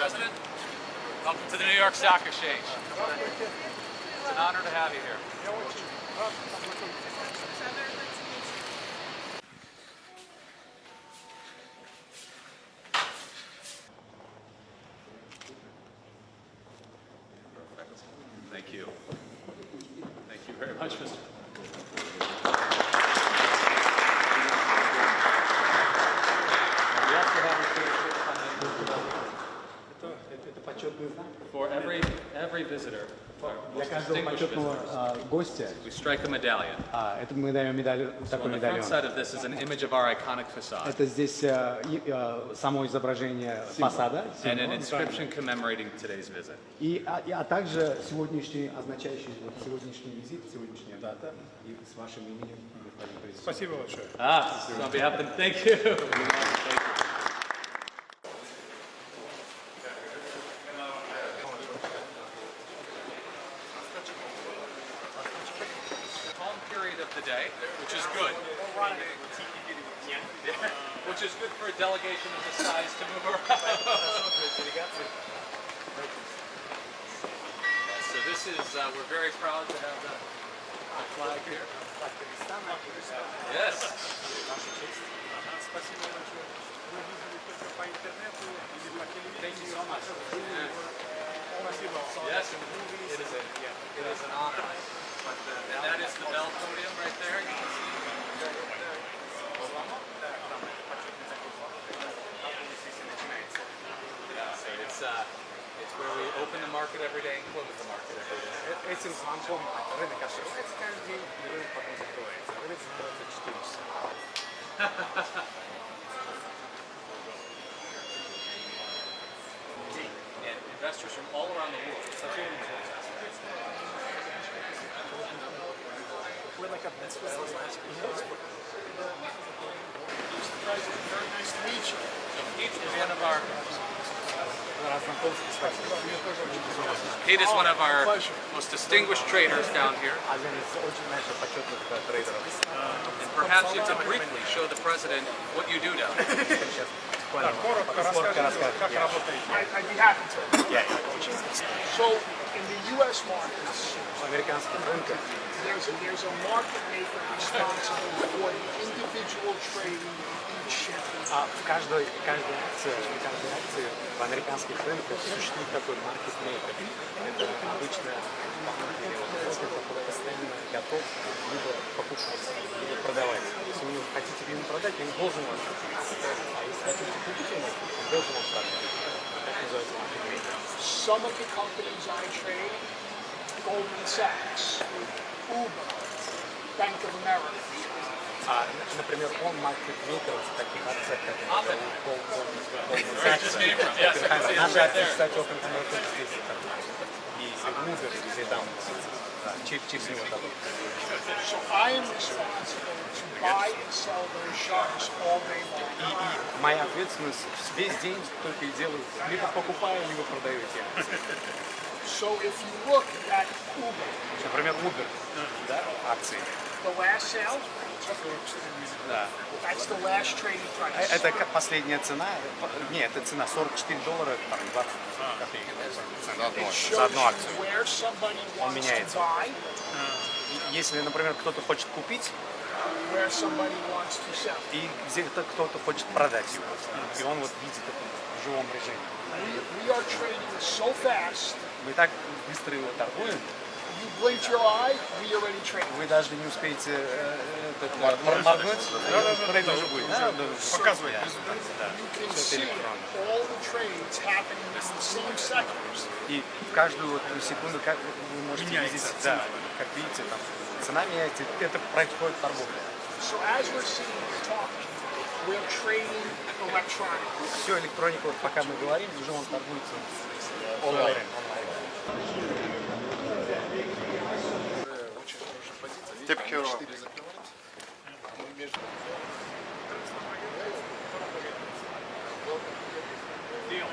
President. Welcome to the New York Stock Exchange. It's an honor to have you here. Thank you. Thank you very much, Mr. For every visitor, Для каждого почетного гостя we strike a medallion. это мы даем такой On the front медальон. side of this is an image of our iconic facade Это здесь само изображение фасада and an inscription commemorating today's visit. а также сегодняшний, означающий сегодняшний визит, сегодняшняя дата и с вашим именем, господин президент. Спасибо большое. So on behalf of them, thank you. Thank you. Period of the day, which is good. Which is good for a delegation of this size to move around. So this is, we're very proud to have the flag here. Yes. Thank you so much. Yes, it is an honor. And that is the bell podium right there. You can see. It's where we open the market every day and close the market every day. Этим звонком рынок открывается каждый день, и рынок потом закрывается. Рынок закрывается 4 часа. And investors from all around the world. We're like a best friends last week. Very nice to meet you. So Pete is one of our most distinguished traders down here. Один из очень наших почетных трейдеров. And perhaps you could briefly show the president what you do down here. Коротко расскажет, как работает. I'd be happy to. So, in the U.S. markets, В американских рынках there's a market maker responsible for the individual trading each share. в каждой акции в американских рынках существует такой маркет-мейкер. Это обычно который постоянно готов либо покупать, либо продавать. Если вы хотите ему продать, он должен вам купить. А если хотите купить ему, он должен вам продать. Так называется маркет-мейкер. Some of the companies I trade, Goldman Sachs, Uber, Bank of America. Например, он маркет-мейкер в таких акциях, как наши акции, кстати, Open Commercial здесь и Uber, где там через него дадут. So I am responsible to buy and sell those shares all day long. И моя ответственность весь день только и делаю, либо покупаю, либо продаю эти акции. So if you look at Uber, Например, Uber, да, акции. the last sale, Да. that's the last trading price. Это последняя цена. Нет, это цена $44, там, 20 копеек. It За shows одну акцию. you where somebody wants to меняется. buy, Если, например, кто-то хочет купить, where somebody wants to sell. и где-то кто-то хочет продать его. И он вот видит это в живом режиме. We are trading so fast, Мы так быстро его торгуем, you blinked your eye, we already traded. вы даже не успеете моргнуть, трейд уже будет. Показывает результат. You can see all the trades happening in the same seconds. И в каждую вот секунду как вы можете видеть, да, как видите, там цена меняется, это происходит торговля. So as we're sitting here talking, we're trading electronically. Все электроника, вот пока мы говорим, уже он торгуется онлайн. Tip hero. Deal.